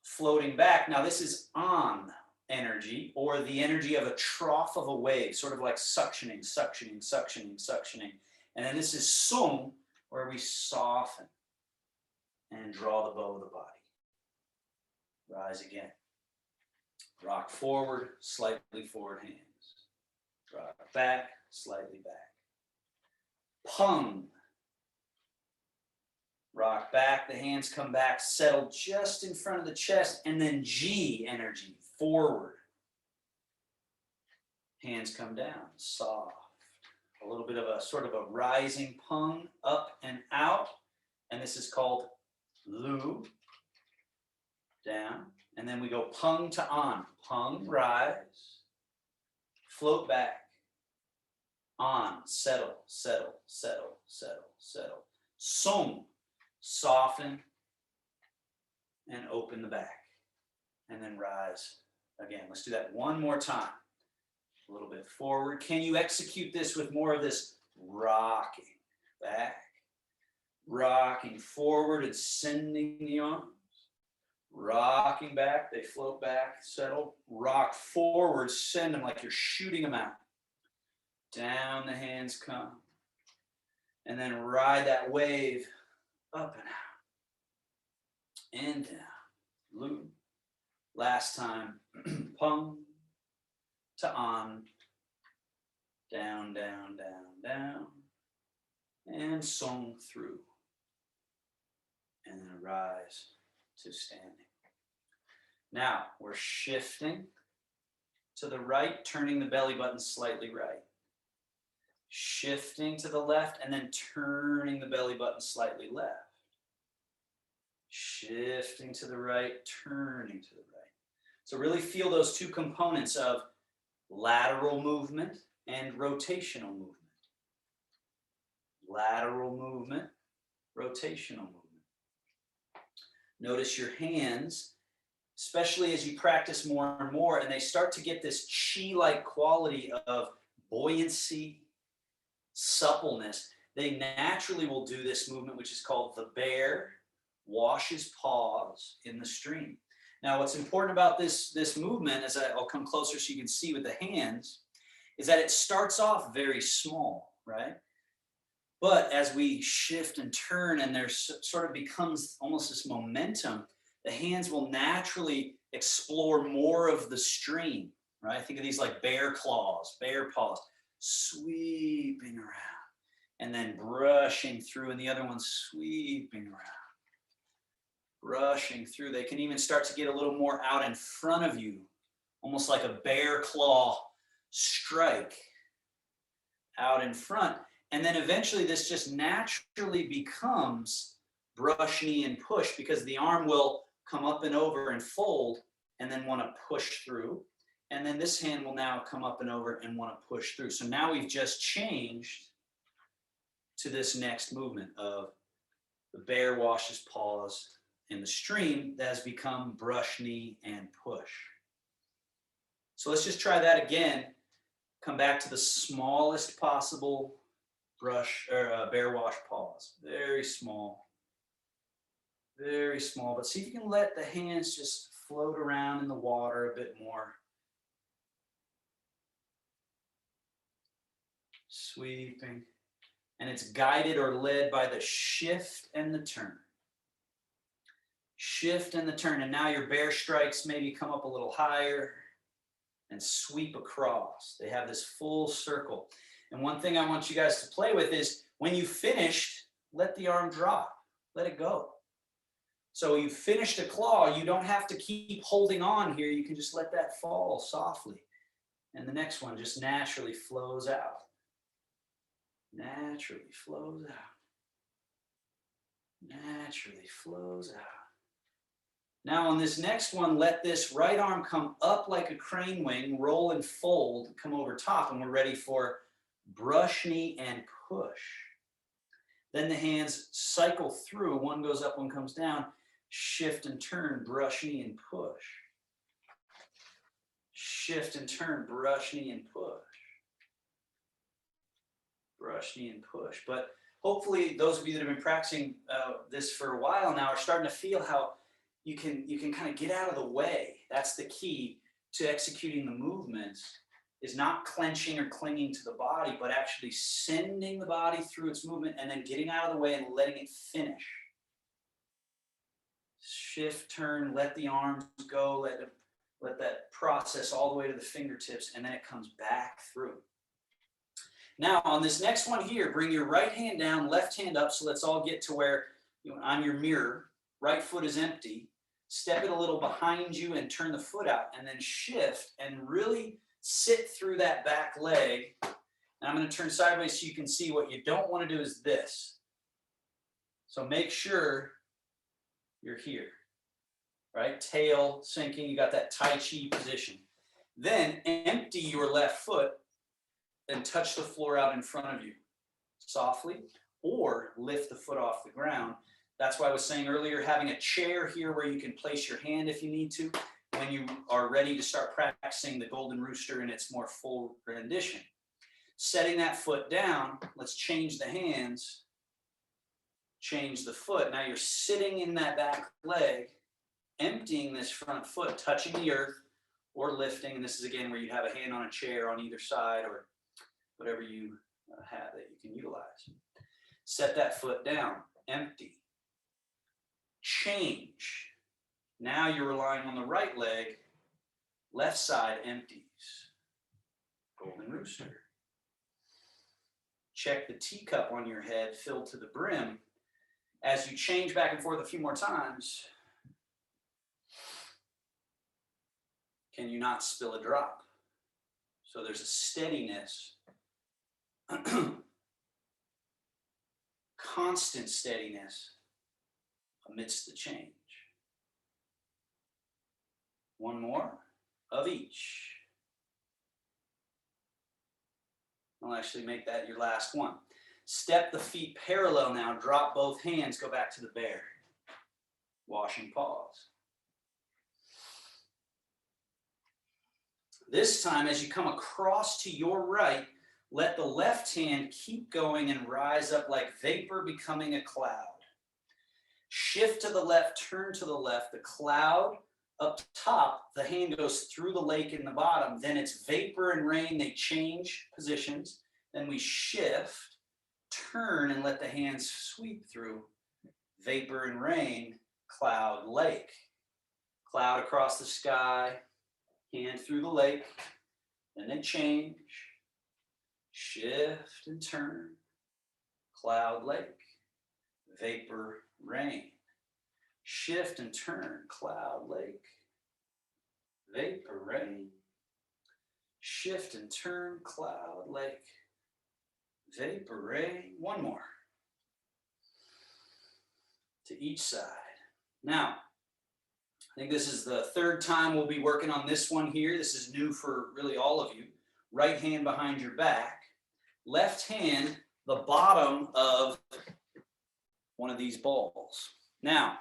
floating back. Now this is on energy, or the energy of a trough of a wave, sort of like suctioning, suctioning, suctioning, suctioning. And then this is sung, where we soften and draw the bow of the body. Rise again. Rock forward, slightly forward hands. Rock back, slightly back. Pung. Rock back, the hands come back, settle just in front of the chest, and then G energy, forward. Hands come down, soft. A little bit of a sort of a rising pung, up and out. And this is called Lu, down. And then we go pung to on. Pung, rise. Float back. On, settle, settle, settle, settle, settle. Song, soften and open the back. And then rise again. Let's do that one more time. A little bit forward. Can you execute this with more of this rocking back, rocking forward and sending the arms, rocking back, they float back, settle, rock forward, send them like you're shooting them out. Down the hands come. And then ride that wave up and out. And down. Loop. Last time. Pum to on. Down, down, down, down. And song through. And then rise to standing. Now we're shifting to the right, turning the belly button slightly right. Shifting to the left and then turning the belly button slightly left. Shifting to the right, turning to the right. So really feel those two components of lateral movement and rotational movement. Lateral movement, rotational movement. Notice your hands, especially as you practice more and more, and they start to get this chi-like quality of buoyancy, suppleness. They naturally will do this movement, which is called the bear washes paws in the stream. Now, what's important about this movement, as I'll come closer so you can see with the hands, is that it starts off very small, right? But as we shift and turn and there sort of becomes almost this momentum, the hands will naturally explore more of the stream, right? Think of these like bear claws, bear paws, sweeping around and then brushing through, and the other one sweeping around, brushing through. They can even start to get a little more out in front of you, almost like a bear claw strike out in front. And then eventually this just naturally becomes brush, knee, and push, because the arm will come up and over and fold and then want to push through. And then this hand will now come up and over and want to push through. So now we've just changed to this next movement of the bear washes paws in the stream that has become brush, knee, and push. So let's just try that again. Come back to the smallest possible brush or bear wash paws. Very small, but see if you can let the hands just float around in the water a bit more. Sweeping. And it's guided or led by the shift and the turn. Shift and the turn. And now your bear strikes maybe come up a little higher and sweep across. They have this full circle. And one thing I want you guys to play with is when you finished, let the arm drop. Let it go. So you finished a claw, you don't have to keep holding on here. You can just let that fall softly. And the next one just naturally flows out. Naturally flows out. Naturally flows out. Now on this next one, let this right arm come up like a crane wing, roll and fold, come over top, and we're ready for brush, knee, and push. Then the hands cycle through. One goes up, one comes down. Shift and turn, brush, knee, and push. Shift and turn, brush, knee, and push. Brush, knee, and push. But hopefully those of you that have been practicing this for a while now are starting to feel how you can kind of get out of the way. That's the key to executing the movements, is not clenching or clinging to the body, but actually sending the body through its movement and then getting out of the way and letting it finish. Shift, turn, let the arms go, let that process all the way to the fingertips, and then it comes back through. Now on this next one here, bring your right hand down, left hand up. So let's all get to where on your mirror, right foot is empty. Step it a little behind you and turn the foot out, and then shift and really sit through that back leg. And I'm going to turn sideways so you can see. What you don't want to do is this. So make sure you're here, right? Tail sinking, you got that Tai Chi position. Then empty your left foot and touch the floor out in front of you. Softly, or lift the foot off the ground. That's why I was saying earlier, having a chair here where you can place your hand if you need to, when you are ready to start practicing the Golden Rooster in its more full rendition. Setting that foot down, let's change the hands, change the foot. Now you're sitting in that back leg, emptying this front foot, touching the earth or lifting. And this is again where you have a hand on a chair on either side or whatever you have that you can utilize. Set that foot down, empty. Change. Now you're relying on the right leg, left side empties. Golden Rooster. Check the teacup on your head filled to the brim. As you change back and forth a few more times, can you not spill a drop? So there's a steadiness, constant steadiness amidst the change. One more of each. I'll actually make that your last one. Step the feet parallel now. Drop both hands. Go back to the bear. Washing paws. This time, as you come across to your right, let the left hand keep going and rise up like vapor becoming a cloud. Shift to the left, turn to the left. The cloud up top, the hand goes through the lake in the bottom. Then it's vapor and rain. They change positions. Then we shift, turn, and let the hands sweep through. Vapor and rain, cloud, lake. Cloud across the sky, hand through the lake. Then they change. Shift and turn. Cloud, lake. Vapor, rain. Shift and turn, cloud, lake, vapor, rain. Shift and turn, cloud, lake, vapor, rain. One more. To each side. Now, I think this is the third time we'll be working on this one here. This is new for really all of you. Right hand behind your back. Left hand, the bottom of one of these balls. Now,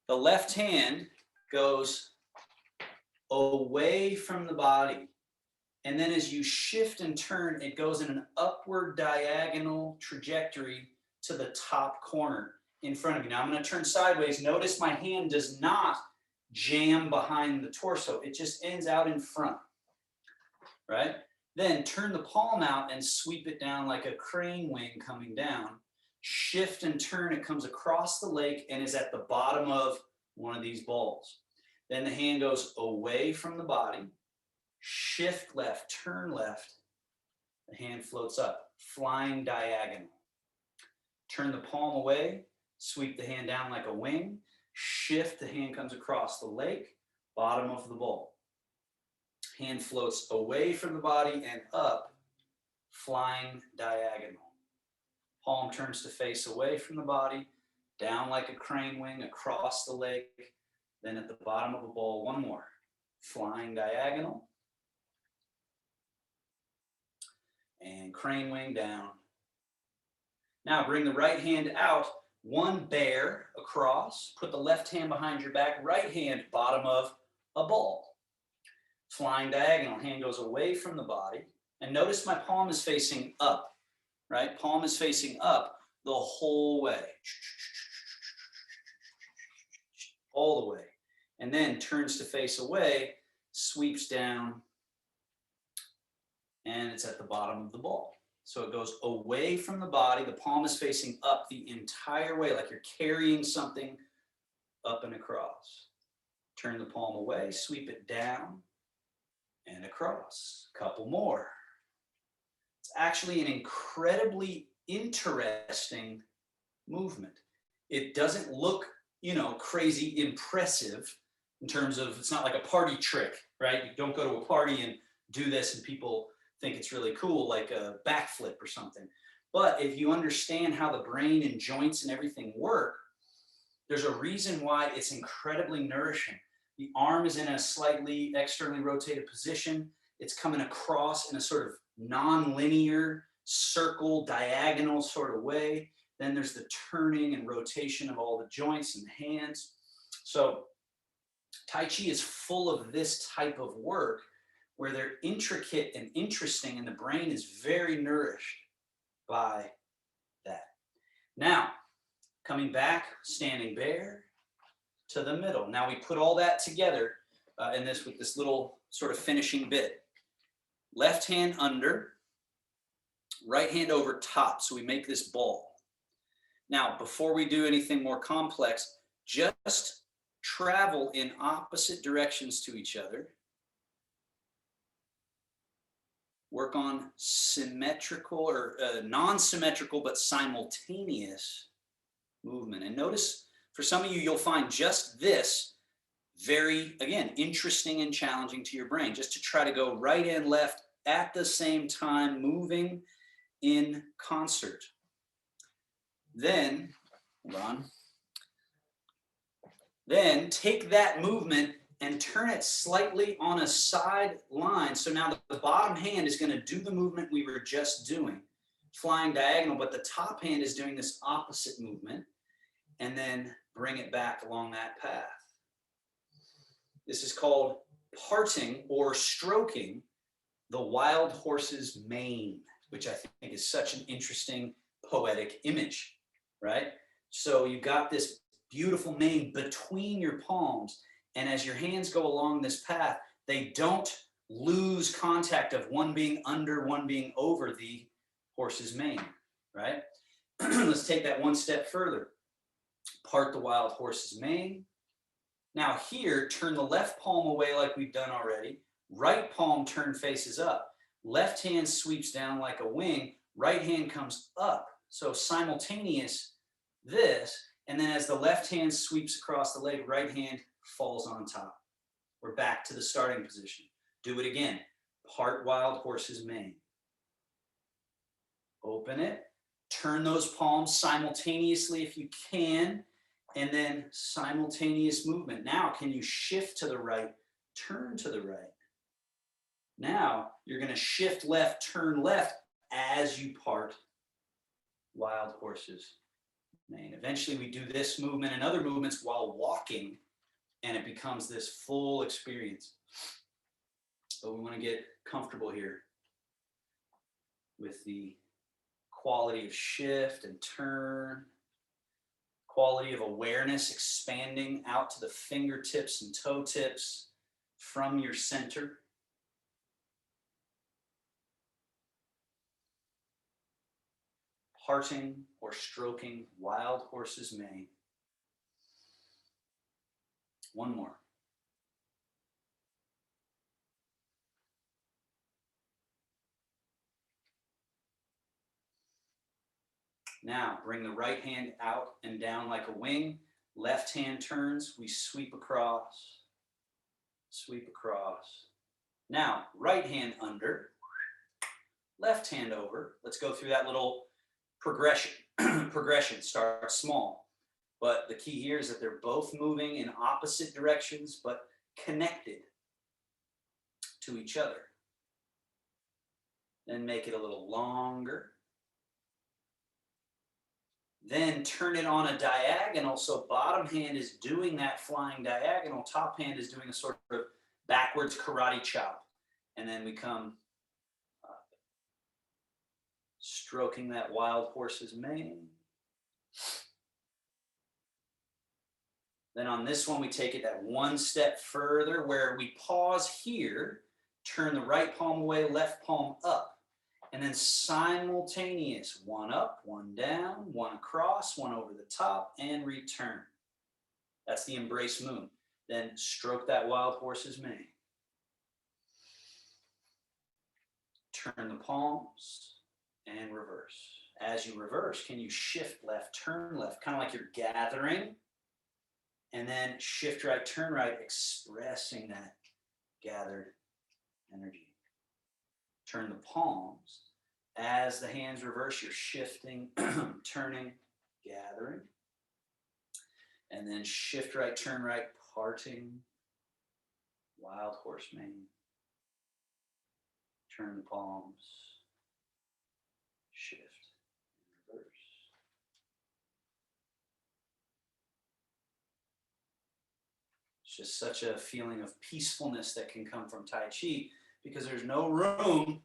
the left hand goes away from the body. And then as you shift and turn, it goes in an upward diagonal trajectory to the top corner in front of you. Now I'm going to turn sideways. Notice my hand does not jam behind the torso. It just ends out in front, right? Then turn the palm out and sweep it down like a crane wing coming down. Shift and turn, it comes across the lake and is at the bottom of one of these balls. Then the hand goes away from the body, shift left, turn left, the hand floats up, flying diagonal. Turn the palm away, sweep the hand down like a wing, shift, the hand comes across the lake, bottom of the bowl. Hand floats away from the body and up, flying diagonal. Palm turns to face away from the body, down like a crane wing, across the lake, then at the bottom of the bowl, one more. Flying diagonal. And crane wing down. Now bring the right hand out, one bear across, put the left hand behind your back, right hand bottom of a ball. Flying diagonal, hand goes away from the body. And notice my palm is facing up. Right? Palm is facing up the whole way. All the way. And then turns to face away, sweeps down, and it's at the bottom of the ball. So it goes away from the body. The palm is facing up the entire way, like you're carrying something up and across. Turn the palm away, sweep it down, and across. Couple more. It's actually an incredibly interesting movement. It doesn't look, crazy impressive in terms of, it's not like a party trick, right? You don't go to a party and do this and people think it's really cool, like a backflip or something. But if you understand how the brain and joints and everything work, there's a reason why it's incredibly nourishing. The arm is in a slightly externally rotated position. It's coming across in a sort of non-linear, circle, diagonal sort of way. Then there's the turning and rotation of all the joints and the hands. So Tai Chi is full of this type of work where they're intricate and interesting, and the brain is very nourished by that. Now, coming back, standing bear to the middle. Now we put all that together in this with this little sort of finishing bit. Left hand under, right hand over top. So we make this ball. Now, before we do anything more complex, just travel in opposite directions to each other. Work on symmetrical or non-symmetrical but simultaneous movement. And notice, for some of you, you'll find just this very, again, interesting and challenging to your brain, just to try to go right and left at the same time, moving in concert. Then, hold on. Then take that movement and turn it slightly on a side line. So now the bottom hand is going to do the movement we were just doing, flying diagonal, but the top hand is doing this opposite movement, and then bring it back along that path. This is called parting or stroking the wild horse's mane, which I think is such an interesting poetic image, right? So you've got this beautiful mane between your palms, and as your hands go along this path, they don't lose contact of one being under, one being over the horse's mane, right? Let's take that one step further. Part the wild horse's mane. Now here, turn the left palm away like we've done already. Right palm turn faces up. Left hand sweeps down like a wing. Right hand comes up. So simultaneous this, and then as the left hand sweeps across the leg, right hand falls on top. We're back to the starting position. Do it again. Part wild horse's mane. Open it. Turn those palms simultaneously if you can, and then simultaneous movement. Now, can you shift to the right, turn to the right? Now, you're going to shift left, turn left as you part wild horse's mane. Eventually, we do this movement and other movements while walking, and it becomes this full experience. But we want to get comfortable here with the quality of shift and turn, quality of awareness expanding out to the fingertips and toe tips from your center. Parting or stroking wild horse's mane. One more. Now, bring the right hand out and down like a wing. Left hand turns, we sweep across, sweep across. Now, right hand under, left hand over. Let's go through that little progression. Progression starts small, but the key here is that they're both moving in opposite directions, but connected to each other. Then make it a little longer. Then turn it on a diagonal, so bottom hand is doing that flying diagonal, top hand is doing a sort of backwards karate chop. And then we come up, stroking that wild horse's mane. Then on this one, we take it that one step further where we pause here, turn the right palm away, left palm up. And then simultaneous, one up, one down, one across, one over the top, and return. That's the embrace moon. Then stroke that wild horse's mane. Turn the palms and reverse. As you reverse, can you shift left, turn left, kind of like you're gathering, and then shift right, turn right, expressing that gathered energy. Turn the palms. As the hands reverse, you're shifting, turning, gathering. And then shift right, turn right, parting, wild horse mane. Turn the palms, shift, and reverse. just such a feeling of peacefulness that can come from Tai Chi, because there's no room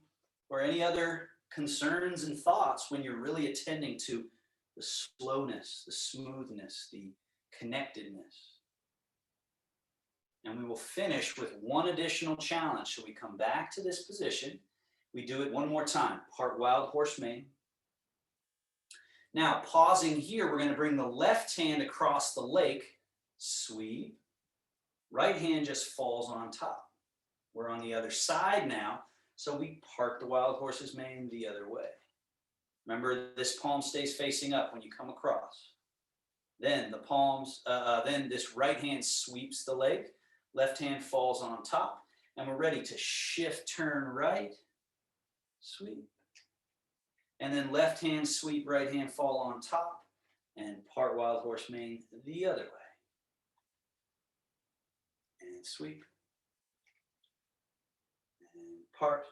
for any other concerns and thoughts when you're really attending to the slowness, the smoothness, the connectedness. And we will finish with one additional challenge. So we come back to this position. We do it one more time, part wild horse mane. Now, pausing here, we're going to bring the left hand across the lake, sweep. Right hand just falls on top. We're on the other side now, so we part the wild horse's mane the other way. Remember, this palm stays facing up when you come across. Then the palms, then this right hand sweeps the leg, left hand falls on top, and we're ready to shift, turn right, sweep. And then left hand sweep, right hand fall on top, and part wild horse mane the other way. And sweep. And part.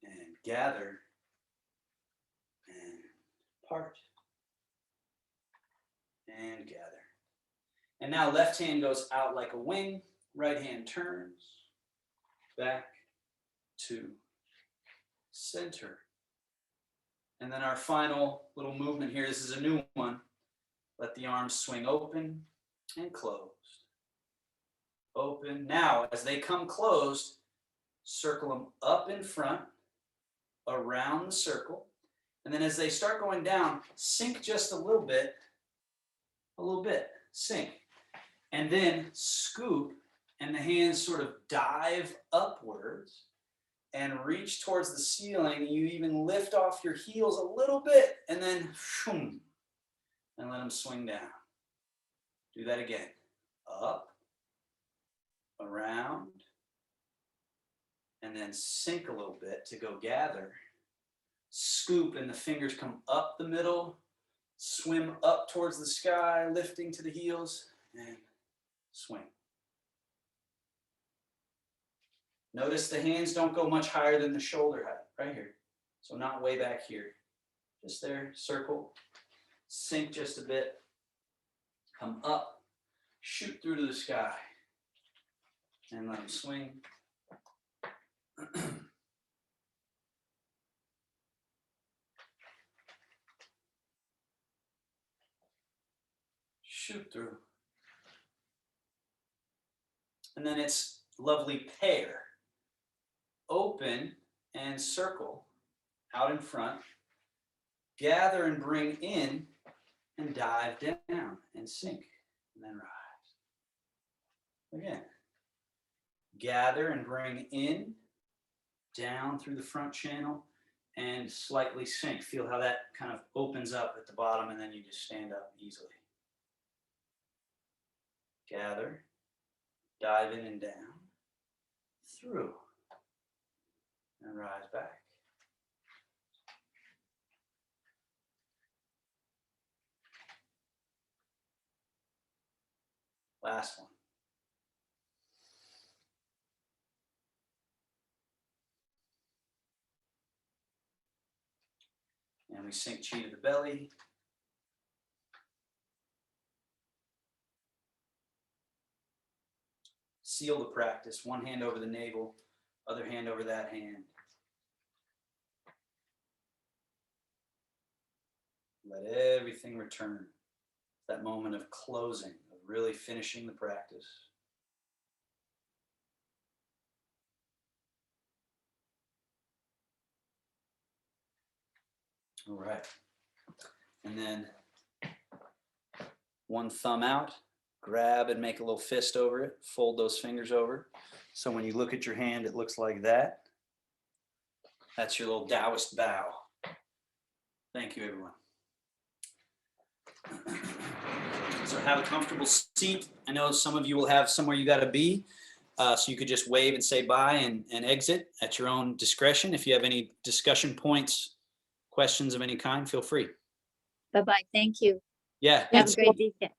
And gather. And part. And gather. And now left hand goes out like a wing, right hand turns, back to center. And then our final little movement here, this is a new one. Let the arms swing open and closed. Open. Now, as they come closed, circle them up in front, around the circle. And then as they start going down, sink just a little bit, sink. And then scoop, and the hands sort of dive upwards and reach towards the ceiling. You even lift off your heels a little bit, and then shoom, and let them swing down. Do that again. Up, around, and then sink a little bit to go gather. Scoop, and the fingers come up the middle, swim up towards the sky, lifting to the heels, and swing. Notice the hands don't go much higher than the shoulder height, right here. So not way back here. Just there, circle, sink just a bit, come up, shoot through to the sky, and let them swing. Shoot through. And then it's lovely pair. Open and circle out in front. Gather and bring in and dive down and sink and then rise. Again. Gather and bring in, down through the front channel, and slightly sink. Feel how that kind of opens up at the bottom, and then you just stand up easily. Gather, dive in and down, through, and rise back. Last one. And we sink chi to the belly. Seal the practice. One hand over the navel, other hand over that hand. Let everything return. That moment of closing, of really finishing the practice. All right. And then one thumb out, grab and make a little fist over it, fold those fingers over. So when you look at your hand, it looks like that. That's your little Taoist bow. Thank you, everyone. So have a comfortable seat. I know some of you will have somewhere you got to be, so you could just wave and say bye and exit at your own discretion. If you have any discussion points, questions of any kind, feel free. Bye-bye. Thank you. Yeah. Have a great weekend.